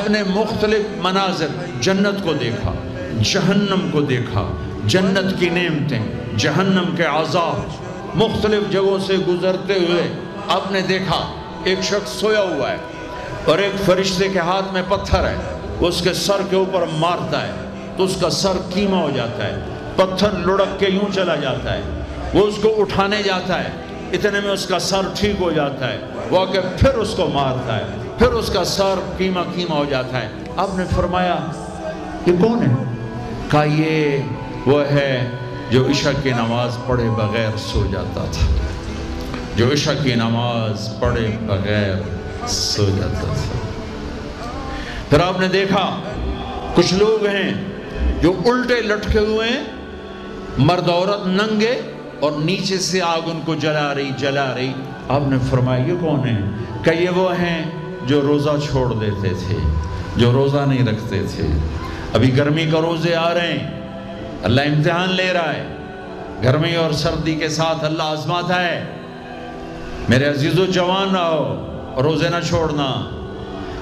آپ نے مختلف مناظر، جنت کو دیکھا، جہنم کو دیکھا، جنت کی نعمتیں، جہنم کے عذاب، مختلف جگہوں سے گزرتے ہوئے آپ نے دیکھا ایک شخص سویا ہوا ہے اور ایک فرشتے کے ہاتھ میں پتھر ہے، وہ اس کے سر کے اوپر مارتا ہے تو اس کا سر کیما ہو جاتا ہے، پتھر لڑک کے یوں چلا جاتا ہے، وہ اس کو اٹھانے جاتا ہے، اتنے میں اس کا سر ٹھیک ہو جاتا ہے، وہ آ کے پھر اس کو مارتا ہے، پھر اس کا سر کیما ہو جاتا ہے۔ آپ نے فرمایا یہ کون ہے؟ کہا یہ وہ ہے جو عشاء کی نماز پڑھے بغیر سو جاتا تھا، جو عشاء کی نماز پڑھے بغیر سو جاتا تھا۔ پھر آپ نے دیکھا کچھ لوگ ہیں جو الٹے لٹکے ہوئے ہیں، مرد عورت ننگے، اور نیچے سے آگ ان کو جلا رہی۔ آپ نے فرمایا یہ کون ہے؟ کہ یہ وہ ہیں جو روزہ چھوڑ دیتے تھے، جو روزہ نہیں رکھتے تھے۔ ابھی گرمی کا روزے آ رہے ہیں، اللہ امتحان لے رہا ہے، گرمی اور سردی کے ساتھ اللہ آزماتا ہے۔ میرے عزیزو جوان رہو، روزے نہ چھوڑنا،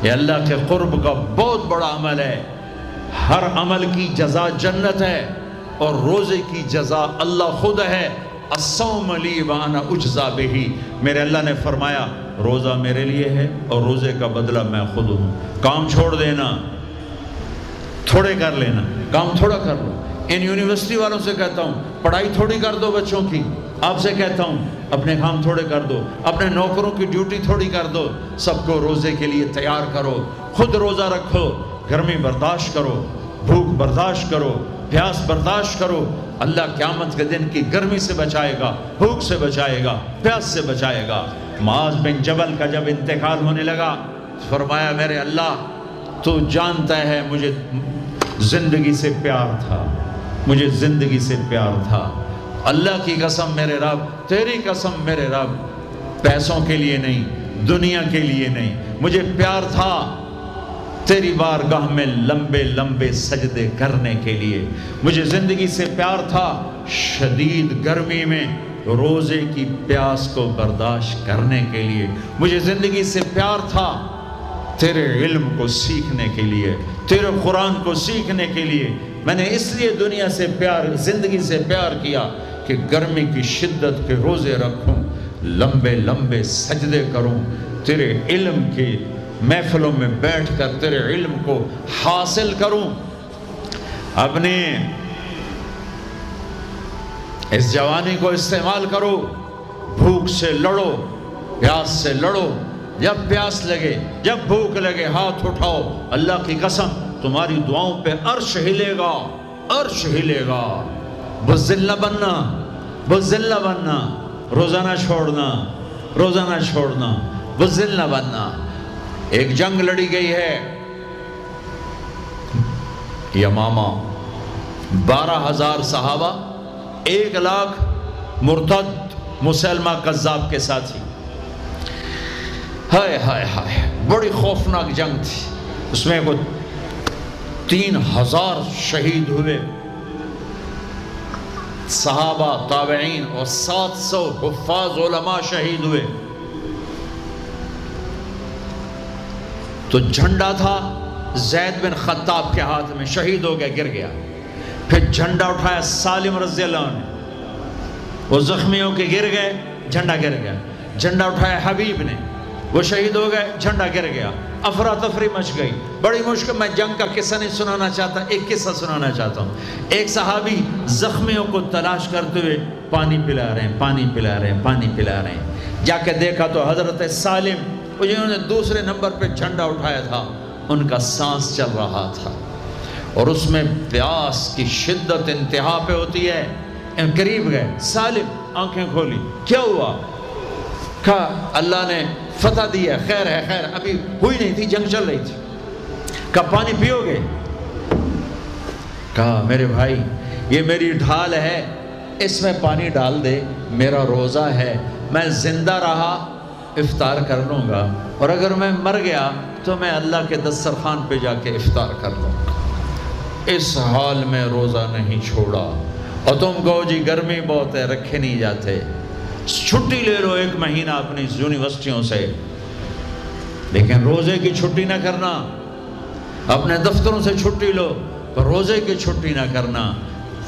یہ اللہ کے قرب کا بہت بڑا عمل ہے۔ ہر عمل کی جزا جنت ہے اور روزے کی جزا اللہ خود ہے۔ الصوم لی وانا اجزا بہ، میرے اللہ نے فرمایا روزہ میرے لیے ہے اور روزے کا بدلہ میں خود ہوں۔ کام چھوڑ دینا، تھوڑے کر لینا، کام تھوڑا کر لو۔ ان یونیورسٹی والوں سے کہتا ہوں پڑھائی تھوڑی کر دو بچوں کی، آپ سے کہتا ہوں اپنے کام تھوڑے کر دو، اپنے نوکروں کی ڈیوٹی تھوڑی کر دو، سب کو روزے کے لیے تیار کرو، خود روزہ رکھو، گرمی برداشت کرو، بھوک برداشت کرو، پیاس برداشت کرو۔ اللہ قیامت کے دن کی گرمی سے بچائے گا، بھوک سے بچائے گا، پیاس سے بچائے گا۔ معاذ بن جبل کا جب انتقال ہونے لگا فرمایا میرے اللہ تو جانتا ہے مجھے زندگی سے پیار تھا، مجھے زندگی سے پیار تھا، اللہ کی قسم میرے رب، تیری قسم میرے رب، پیسوں کے لیے نہیں، دنیا کے لیے نہیں، مجھے پیار تھا تیری بارگاہ میں لمبے لمبے سجدے کرنے کے لیے، مجھے زندگی سے پیار تھا شدید گرمی میں روزے کی پیاس کو برداشت کرنے کے لیے، مجھے زندگی سے پیار تھا تیرے علم کو سیکھنے کے لیے، تیرے قرآن کو سیکھنے کے لیے۔ میں نے اس لیے دنیا سے پیار، زندگی سے پیار کیا کہ گرمی کی شدت کے روزے رکھوں، لمبے لمبے سجدے کروں، تیرے علم کی محفلوں میں بیٹھ کر تیرے علم کو حاصل کروں۔ اپنے اس جوانی کو استعمال کرو، بھوک سے لڑو، پیاس سے لڑو، جب پیاس لگے، جب بھوک لگے ہاتھ اٹھاؤ، اللہ کی قسم تمہاری دعاؤں پہ عرش ہلے گا، عرش ہلے گا۔ بزدل نہ بننا، بزدل نہ بننا، روزہ نہ چھوڑنا، روزہ نہ چھوڑنا، بزدل نہ بننا۔ ایک جنگ لڑی گئی ہے یمامہ، 12,000 صحابہ، 1,00,000 مرتد مسلمہ کذاب کے ساتھی۔ ہائے ہائے ہائے، بڑی خوفناک جنگ تھی، اس میں کوئی 3,000 شہید ہوئے، صحابہ، تابعین اور 700 حفاظ علماء شہید ہوئے۔ تو جھنڈا تھا زید بن خطاب کے ہاتھ میں، شہید ہو گیا، گر گیا۔ پھر جھنڈا اٹھایا سالم رضی اللہ عنہ، وہ زخمی ہو کے گر گئے، جھنڈا گر گیا۔ جھنڈا اٹھایا حبیب نے، وہ شہید ہو گئے، جھنڈا گر گیا۔ افراتفری مچ گئی، بڑی مشکل۔ میں جنگ کا قصہ نہیں سنانا چاہتا، ایک قصہ سنانا چاہتا ہوں۔ ایک صحابی زخمیوں کو تلاش کرتے ہوئے پانی پلا رہے ہیں، پانی پلا رہے ہیں، پانی پلا رہے ہیں۔ جا کے دیکھا تو حضرت سالم، جنہوں نے دوسرے نمبر پہ جھنڈا اٹھایا تھا، ان کا سانس چل رہا تھا اور اس میں پیاس کی شدت انتہا پہ ہوتی ہے۔ قریب گئے، سالم آنکھیں کھولی، کیا ہوا؟ کہا اللہ نے فتح دی ہے، خیر ہے، خیر، ابھی ہوئی نہیں تھی، جنگ چل رہی تھی۔ کہا پانی پیو گے؟ کہا میرے بھائی یہ میری ڈھال ہے، اس میں پانی ڈال دے، میرا روزہ ہے، میں زندہ رہا افطار کر لوں گا، اور اگر میں مر گیا تو میں اللہ کے دسترخوان پہ جا کے افطار کر لوں گا۔ اس حال میں روزہ نہیں چھوڑا۔ اور تم کہو جی گرمی بہت ہے، رکھے نہیں جاتے، چھٹی لے لو 1 مہینہ اپنی یونیورسٹیوں سے، لیکن روزے کی چھٹی نہ کرنا۔ اپنے دفتروں سے چھٹی لو پر روزے کی چھٹی نہ کرنا۔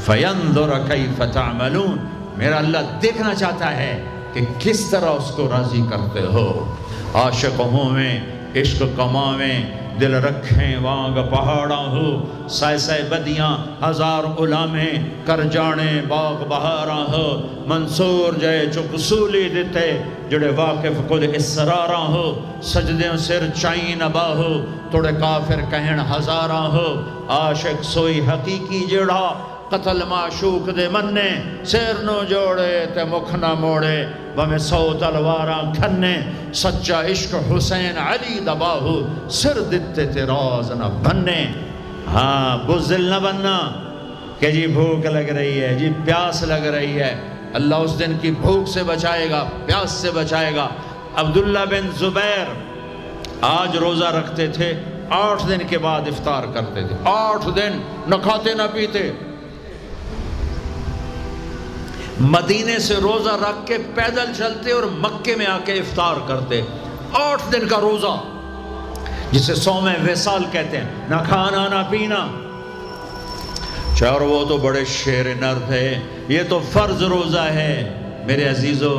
فَيَنْظُرَ كَيْفَ تَعْمَلُونَ، میرا اللہ دیکھنا چاہتا ہے کہ کس طرح اس کو راضی کرتے ہو۔ عاشق ہوں میں عشق کماویں، دل رکھیں وانگ پہاڑاں ہو، سائے سائے بدیاں ہزار غلامیں، کر جانے باغ بہاراں ہو، منصور جائے چک سولی دیتے، جڑے واقف کل اسراراں ہو، سجدیں سر چائیں نبا ہو، توڑے کافر کہن ہزاراں ہو۔ عاشق سوئی حقیقی جڑا قتل معشوق دے مننے، سیر نو جوڑے تے مکھ نہ موڑے، بہمیں 100 تلواراں کھنے، سچا عشق حسین علی دباہو، سر دیتے تے راز نہ بننے۔ ہاں بزدل نہ بننا کہ جی بھوک لگ رہی ہے، جی پیاس لگ رہی ہے، اللہ اس دن کی بھوک سے بچائے گا، پیاس سے بچائے گا۔ عبداللہ بن زبیر آج روزہ رکھتے تھے، 8 دن کے بعد افطار کرتے تھے، 8 دن نہ کھاتے نہ پیتے، مدینے سے روزہ رکھ کے پیدل چلتے اور مکے میں آ کے افطار کرتے۔ 8 دن کا روزہ جسے صوم وصال کہتے ہیں، نہ کھانا نہ پینا۔ چار وہ تو بڑے شیر نر تھے، یہ تو فرض روزہ ہے۔ میرے عزیزو،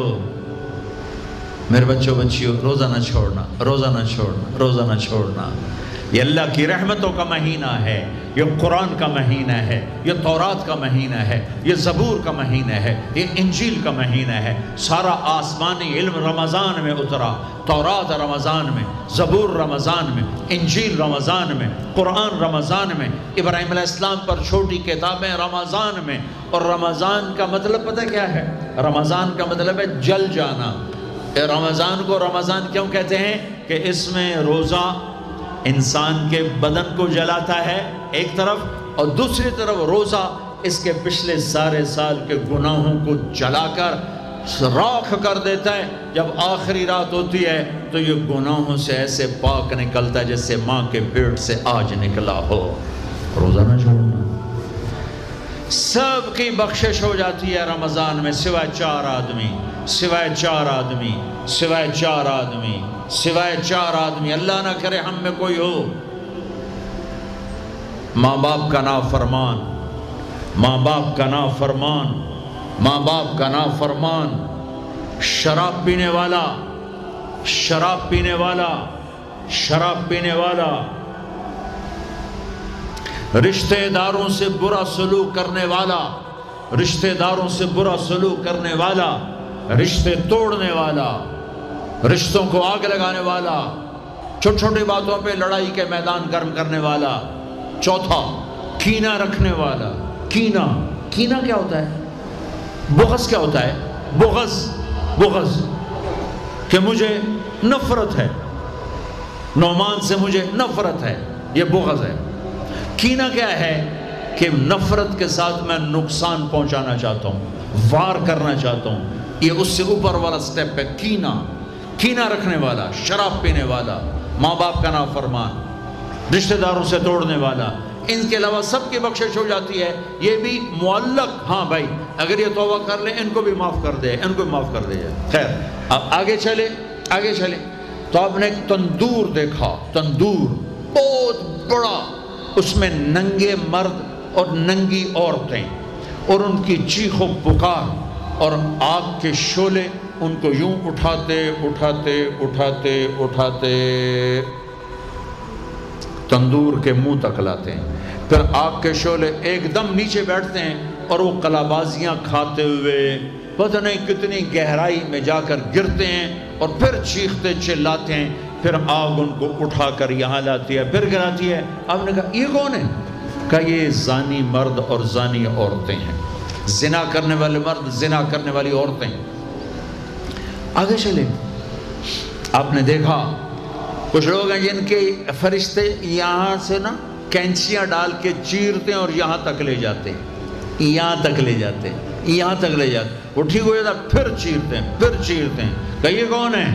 میرے بچوں بچیوں، روزہ نہ چھوڑنا، روزہ نہ چھوڑنا، روزہ نہ چھوڑنا۔ یہ اللہ کی رحمتوں کا مہینہ ہے، یہ قرآن کا مہینہ ہے، یہ تورات کا مہینہ ہے، یہ زبور کا مہینہ ہے، یہ انجیل کا مہینہ ہے۔ سارا آسمانی علم رمضان میں اترا، تورات رمضان میں، زبور رمضان میں، انجیل رمضان میں، قرآن رمضان میں، ابراہیم علیہ السلام پر چھوٹی کتابیں رمضان میں۔ اور رمضان کا مطلب پتہ کیا ہے؟ رمضان کا مطلب ہے جل جانا۔ رمضان کو رمضان کیوں کہتے ہیں؟ کہ اس میں روزہ انسان کے بدن کو جلاتا ہے ایک طرف، اور دوسری طرف روزہ اس کے پچھلے سارے سال کے گناہوں کو جلا کر راکھ کر دیتا ہے۔ جب آخری رات ہوتی ہے تو یہ گناہوں سے ایسے پاک نکلتا ہے جیسے ماں کے پیٹ سے آج نکلا ہو۔ روزہ نہ چھوڑنا۔ سب کی بخشش ہو جاتی ہے رمضان میں، سوائے 4 آدمی، سوائے 4 آدمی، سوائے 4 آدمی، سوائے 4 آدمی۔ اللہ نہ کرے ہم میں کوئی ہو۔ ماں باپ کا نافرمان، ماں باپ کا نافرمان، ماں باپ کا نافرمان، شراب پینے والا، شراب پینے والا، شراب پینے والا، رشتہ داروں سے برا سلوک کرنے والا، رشتہ داروں سے برا سلوک کرنے والا، رشتے توڑنے والا، رشتوں کو آگ لگانے والا، چھوٹی چھوٹی باتوں پہ لڑائی کے میدان گرم کرنے والا۔ چوتھا، کینہ رکھنے والا۔ کینہ، کینہ کیا ہوتا ہے؟ بغض کیا ہوتا ہے؟ بغض، بغض کہ مجھے نفرت ہے، نعمان سے مجھے نفرت ہے، یہ بغض ہے۔ کینہ کیا ہے؟ کہ نفرت کے ساتھ میں نقصان پہنچانا چاہتا ہوں، وار کرنا چاہتا ہوں، یہ اس سے اوپر والا سٹیپ ہے کینہ۔ کینہ رکھنے والا، شراب پینے والا، ماں باپ کا نافرمان، رشتہ داروں سے توڑنے والا۔ ان کے علاوہ سب کی بخشش ہو جاتی ہے، یہ بھی معلق۔ ہاں بھائی اگر یہ توبہ کر لیں ان کو بھی معاف کر دے، ان کو بھی معاف کر دے۔ خیر اب آگے چلے، آگے چلے تو آپ نے ایک تندور دیکھا، تندور بہت بڑا، اس میں ننگے مرد اور ننگی عورتیں، اور ان کی چیخ و پکار، اور آگ کے شعلے ان کو یوں اٹھاتے اٹھاتے اٹھاتے اٹھاتے تندور کے منہ تک لاتے ہیں۔ پھر آگ کے شعلے ایک دم نیچے بیٹھتے ہیں اور وہ قلابازیاں کھاتے ہوئے پتہ نہیں کتنی گہرائی میں جا کر گرتے ہیں، اور پھر چیختے چلاتے ہیں۔ پھر آگ ان کو اٹھا کر یہاں لاتی ہے، پھر گراتی ہے۔ آپ نے کہا یہ کون ہے؟ کہا یہ زانی مرد اور زانی عورتیں ہیں، زنا کرنے والے مرد، زنا کرنے والی عورتیں۔ آگے چلے، آپ نے دیکھا کچھ لوگ ہیں جن کے فرشتے یہاں سے نا کینچیاں ڈال کے چیرتے ہیں اور یہاں تک لے جاتے ہیں، یہاں تک لے جاتے ہیں، یہاں تک لے جاتے ہیں۔ وہ ٹھیک ہو جاتا پھر چیرتے ہیں، پھر چیرتے ہیں۔ کہ یہ کون ہے؟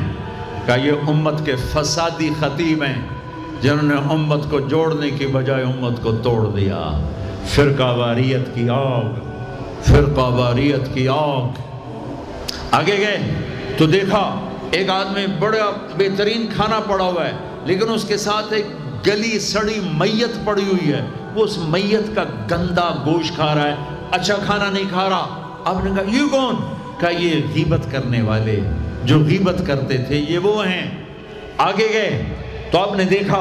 کہ یہ امت کے فسادی خطیب ہیں جنہوں نے امت کو جوڑنے کی بجائے امت کو توڑ دیا۔ فرقہ واریت کی آگ، فرقہ واریت کی آگ۔ آگے گئے تو دیکھا ایک آدمی بڑا بہترین کھانا پڑا ہوا ہے، لیکن اس کے ساتھ ایک گلی سڑی میت پڑی ہوئی ہے، وہ اس میت کا گندا گوشت کھا رہا ہے، اچھا کھانا نہیں کھا رہا۔ آپ نے کہا یہ کون؟ کہا یہ غیبت کرنے والے جو غیبت کرتے تھے یہ وہ ہیں۔ آگے گئے تو آپ نے دیکھا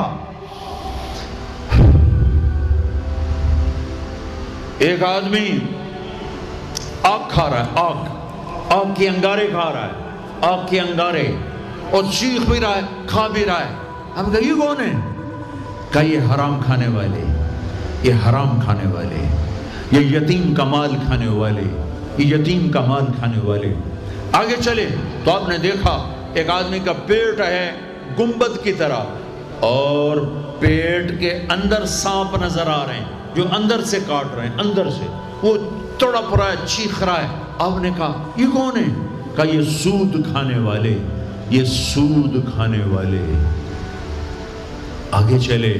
ایک آدمی آگ کھا رہا ہے، آگ کے انگارے کھا رہا ہے، آگ کے انگارے، اور چیخ بھی رہا ہے، کھا بھی رہا ہے۔ ہم کہا یہ کون ہے؟ کہا یہ حرام کھانے والے، یہ حرام کھانے والے، یہ یتیم کا مال کھانے والے، یہ یتیم کا مال کھانے والے۔ آگے چلے تو آپ نے دیکھا ایک آدمی کا پیٹ ہے گنبد کی طرح، اور پیٹ کے اندر سانپ نظر آ رہے ہیں جو اندر سے کاٹ رہے ہیں، اندر سے وہ تڑپ رہا ہے، چیخ رہا ہے۔ آپ نے کہا یہ کون ہے؟ کہا یہ سود کھانے والے، یہ سود کھانے والے۔ آگے چلے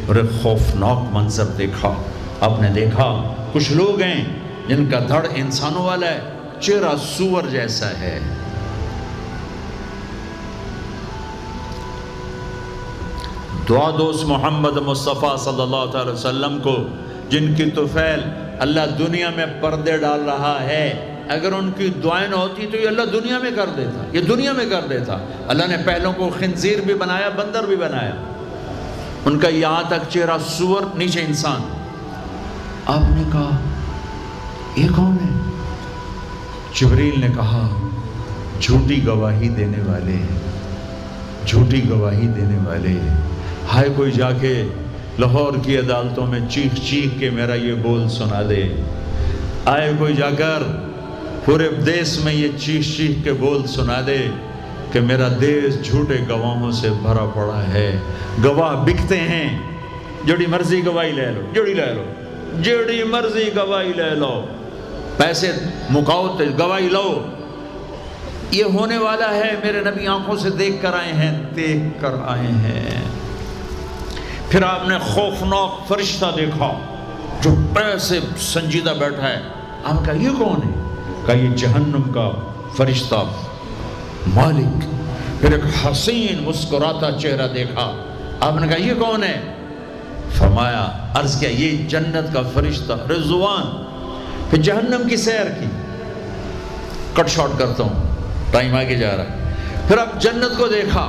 اور ایک خوفناک منظر دیکھا۔ آپ نے دیکھا کچھ لوگ ہیں جن کا دھڑ انسانوں والا ہے، چہرہ سور جیسا ہے۔ دعا دو اس محمد مصطفیٰ صلی اللہ علیہ وسلم کو جن کی طفیل اللہ دنیا میں پردے ڈال رہا ہے۔ اگر ان کی دعائیں نہ ہوتی تو یہ اللہ دنیا میں کر دیتا، یہ دنیا میں کر دیتا۔ اللہ نے پہلوں کو خنزیر بھی بنایا، بندر بھی بنایا، ان کا یہاں تک چہرہ سور، نیچے انسان۔ آپ نے کہا یہ کون ہے؟ جبریل نے کہا جھوٹی گواہی دینے والے، جھوٹی گواہی دینے والے۔ ہائے کوئی جا کے لاہور کی عدالتوں میں چیخ چیخ کے میرا یہ بول سنا دے، آئے کوئی جا کر پورے دیس میں یہ چیخ چیخ کے بول سنا دے کہ میرا دیس جھوٹے گواہوں سے بھرا پڑا ہے۔ گواہ بکتے ہیں، جڑی مرضی گواہی لے لو، جڑی مرضی گواہی لے لو، پیسے مکاؤ تے گواہی لو۔ یہ ہونے والا ہے، میرے نبی آنکھوں سے دیکھ کر آئے ہیں، دیکھ کر آئے ہیں۔ پھر آپ نے خوفناک فرشتہ دیکھا جو ایسے سنجیدہ بیٹھا ہے۔ آپ نے کہا یہ کون ہے؟ کہا یہ جہنم کا فرشتہ مالک۔ پھر ایک حسین مسکراتا چہرہ دیکھا۔ آپ نے کہا یہ کون ہے؟ فرمایا، عرض کیا یہ جنت کا فرشتہ رضوان۔ پھر جہنم کی سیر کی، کٹ شارٹ کرتا ہوں، ٹائم آگے جا رہا ہے۔ پھر اب جنت کو دیکھا،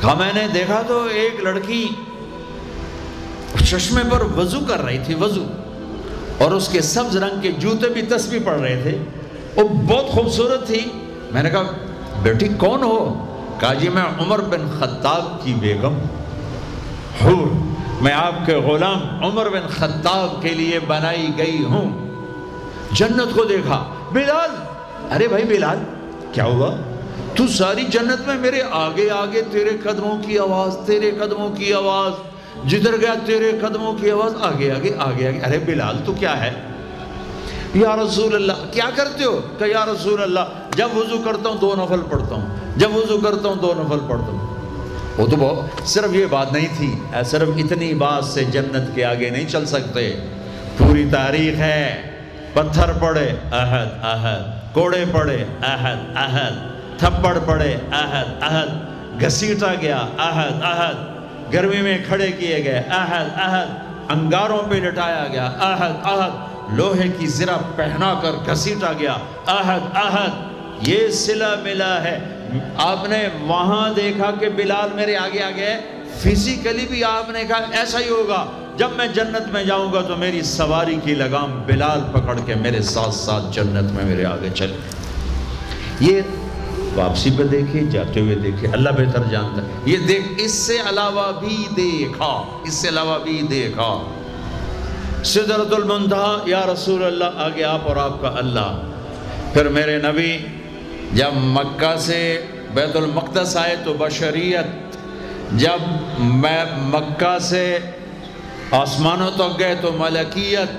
کہا میں نے دیکھا تو ایک لڑکی چشمے پر وضو کر رہی تھی، وضو، اور اس کے سبز رنگ کے جوتے بھی تسبیح پڑھ رہے تھے، وہ بہت خوبصورت تھی۔ میں نے کہا بیٹی کون ہو؟ کہا جی میں عمر بن خطاب کی بیگم حور، میں آپ کے غلام عمر بن خطاب کے لیے بنائی گئی ہوں۔ جنت کو دیکھا، بلال، ارے بھائی بلال کیا ہوا؟ تو ساری جنت میں میرے آگے آگے، تیرے قدموں کی آواز، تیرے قدموں کی آواز، جدھر گیا تیرے قدموں کی آواز، آگے آگے آگے آگے۔ ارے بلال تو کیا ہے؟ یا رسول اللہ کیا کرتے ہو؟ کہ یا رسول اللہ جب وضو کرتا ہوں 2 نفل پڑھتا ہوں، جب وضو کرتا ہوں 2 نفل پڑھتا ہوں۔ وہ تو بہت، صرف یہ بات نہیں تھی، صرف اتنی بات سے جنت کے آگے نہیں چل سکتے، پوری تاریخ ہے۔ پتھر پڑے احد احد، کوڑے پڑے احد احد، تھپڑ پڑے احد احد، گھسیٹا گیا احد احد، گرمی میں کھڑے کیے گئے احد احد، انگاروں پہ لٹایا گیا احد احد، لوہے کی زرہ پہنا کر گھسیٹا گیا احد احد۔ یہ صلہ ملا ہے۔ آپ نے وہاں دیکھا کہ بلال میرے آگے آگے ہے، فزیکلی بھی آپ نے کہا ایسا ہی ہوگا، جب میں جنت میں جاؤں گا تو میری سواری کی لگام بلال پکڑ کے میرے ساتھ ساتھ جنت میں میرے آگے چلے۔ یہ واپسی پہ دیکھے، جاتے ہوئے دیکھے، اللہ بہتر جانتا ہے۔ یہ دیکھ، اس سے علاوہ بھی دیکھا، اس سے علاوہ بھی دیکھا۔ سدرۃ المنتہا، یا رسول اللہ آگے آپ اور آپ کا اللہ۔ پھر میرے نبی جب مکہ سے بیت المقدس آئے تو بشریت، جب میں مکہ سے آسمانوں تک گئے تو ملکیت،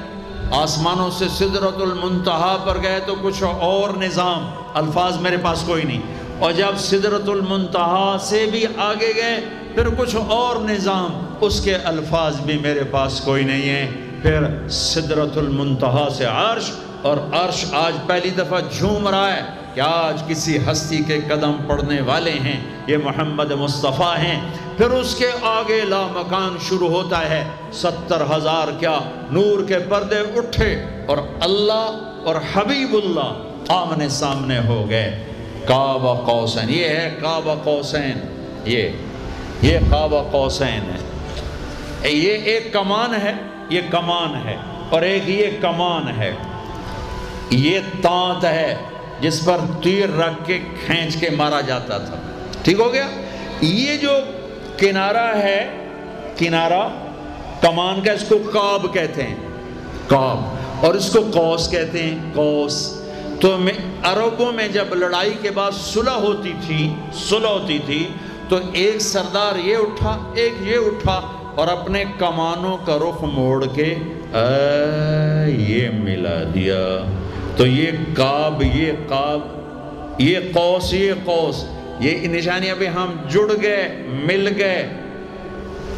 آسمانوں سے سدرۃ المنتہا پر گئے تو کچھ اور نظام، الفاظ میرے پاس کوئی نہیں، اور جب سدرۃ المنتہا سے بھی آگے گئے پھر کچھ اور نظام، اس کے الفاظ بھی میرے پاس کوئی نہیں ہے۔ پھر سدرۃ المنتہا سے عرش، اور عرش آج پہلی دفعہ جھوم رہا ہے، کہ آج کسی ہستی کے قدم پڑنے والے ہیں، یہ محمد مصطفیٰ ہیں۔ پھر اس کے آگے لامکان شروع ہوتا ہے، 70,000 کیا نور کے پردے اٹھے اور اللہ اور حبیب اللہ آمنے سامنے ہو گئے۔ قاب قوسین، یہ ہے قاب قوسین، یہ قاب قوسین ہے۔ یہ ایک کمان ہے، یہ کمان ہے، اور ایک یہ کمان ہے، یہ تانت ہے جس پر تیر رکھ کے کھینچ کے مارا جاتا تھا۔ ٹھیک ہو گیا؟ یہ جو کنارہ ہے، کنارہ کمان کا، اس کو قاب کہتے ہیں، قاب، اور اس کو قوس کہتے ہیں، قوس۔ تو عربوں میں جب لڑائی کے بعد صلح ہوتی تھی تو ایک سردار یہ اٹھا، ایک یہ اٹھا، اور اپنے کمانوں کا رخ موڑ کے یہ ملا دیا۔ تو یہ قاب، یہ قاب، یہ قوس، یہ قوس، یہ نشانیاں بھی ہم جڑ گئے، مل گئے،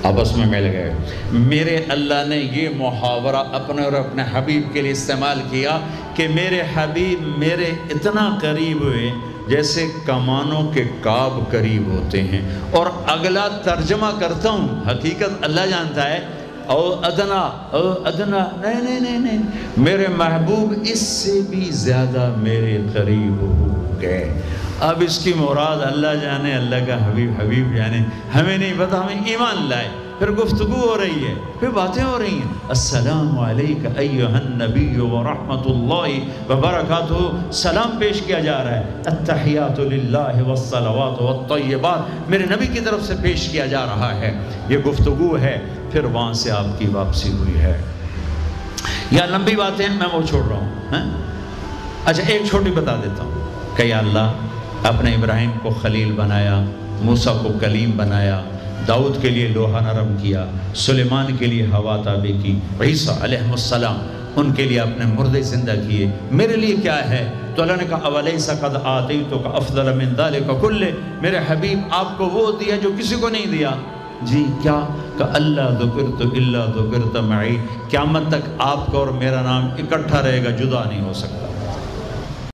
آپس میں مل گئے۔ میرے اللہ نے یہ محاورہ اپنے اور اپنے حبیب کے لیے استعمال کیا کہ میرے حبیب میرے اتنا قریب ہوئے جیسے کمانوں کے قاب قریب ہوتے ہیں۔ اور اگلا ترجمہ کرتا ہوں، حقیقت اللہ جانتا ہے، او ادنا، او ادنا، نہیں، میرے محبوب اس سے بھی زیادہ میرے قریب ہو گئے۔ اب اس کی مراد اللہ جانے، اللہ کا حبیب جانے، ہمیں نہیں پتہ، ہمیں ایمان لائے۔ پھر گفتگو ہو رہی ہے، پھر باتیں ہو رہی ہیں، السلام علیکہ ایھا النبی ورحمۃ اللہ وبرکاتہ، سلام پیش کیا جا رہا ہے، التحیات للہ والصلوات والطیبات، میرے نبی کی طرف سے پیش کیا جا رہا ہے، یہ گفتگو ہے۔ پھر وہاں سے آپ کی واپسی ہوئی ہے۔ یا لمبی باتیں میں وہ چھوڑ رہا ہوں۔ اچھا ایک چھوٹی بتا دیتا ہوں کہ یا اللہ اپنے ابراہیم کو خلیل بنایا، موسیٰ کو کلیم بنایا، داؤد کے لیے لوہا نرم کیا، سلیمان کے لیے ہوا تابع کی، عیسیٰ علیہ السلام ان کے لیے اپنے مردے زندہ کیے، میرے لیے کیا ہے؟ تو اللہ نے کہا اولیس قد آتیتک افضل من ذلک کلہ، میرے حبیب آپ کو وہ دیا جو کسی کو نہیں دیا۔ جی کیا؟ کہ اللہ ذکرت الا ذکرت معی، قیامت تک آپ کا اور میرا نام اکٹھا رہے گا، جدا نہیں ہو سکتا۔